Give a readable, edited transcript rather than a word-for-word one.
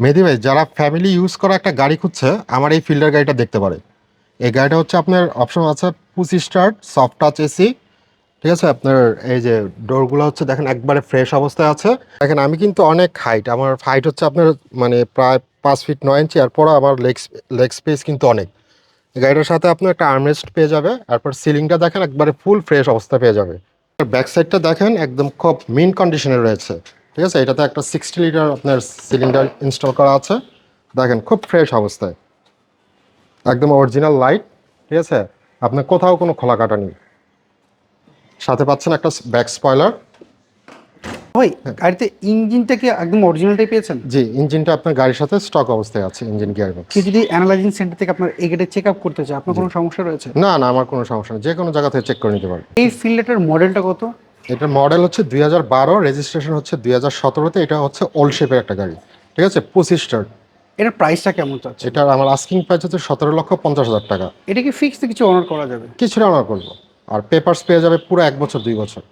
মেহেদী ভাই, যারা family use করা একটা গাড়ি খুঁজছে আমার এই ফিল্ডার গাড়িটা দেখতে পারে। এই গাড়িটা হচ্ছে আপনার অপশন আছে push start, soft touch AC. ঠিক আছে, আপনার এই যে ডোরগুলো হচ্ছে দেখেন একবারে ফ্রেশ অবস্থায় আছে। দেখেন আমি কিন্তু অনেক হাইট, আমার হাইট হচ্ছে আপনার মানে প্রায় 5 ফিট 9 ইঞ্চি, এরপরও আমার লেগ স্পেস কিন্তু অনেক। গাড়িটার সাথে আপনার একটা আর্মরেস্ট পেয়ে যাবে, তারপর সিলিংটা দেখেন একবারে ফুল ফ্রেশ অবস্থা পেয়ে যাবে। ব্যাক সাইডটা দেখেন একদম খুব মিন কন্ডিশনে রয়েছে। ঠিক আছে, এটাতে একটা 60 লিটার আপনার সিলিন্ডার ইনস্টল করা আছে। দেখেন খুব ফ্রেশ অবস্থায়, একদম অরিজিনাল লাইট। ঠিক আছে, আপনার কোথাও কোনো খোলা কাটা নেই। সাথে পাচ্ছেন একটা ব্যাক স্পয়লার। ভাই গাড়িতে ইঞ্জিনটা কি একদম অরিজিনালটাই পেয়েছেন? জি, ইঞ্জিনটা আপনার গাড়ির সাথে স্টক অবস্থায় আছে, ইঞ্জিন গিয়ার বক্স। কেউ যদি অ্যানালাইজিং সেন্টার থেকে আপনার এই গাড়ি চেক আপ করতে চায়, আপনার কোনো সমস্যা রয়েছে? না না, আমার কোনো সমস্যা নেই, যে কোনো জায়গা থেকে চেক করে নিতে পারেন। এই ফিল্ডটার মডেলটা কত? এটার মডেল হচ্ছে 2012, রেজিস্ট্রেশন হচ্ছে 2017-তে। এটা হচ্ছে ওল্ড শেপের একটা গাড়ি। ঠিক আছে, 25 স্টার। এটার প্রাইসটা কেমন চাচ্ছে? এটার আমার আস্কিং প্রাইস হচ্ছে 17,50,000 টাকা। এটা কি ফিক্সড কিছু অনার করা যাবে? কিছুটা অনার করবো, আর পেপারস পেয়ে যাবে পুরো 1 বছর 2 বছর।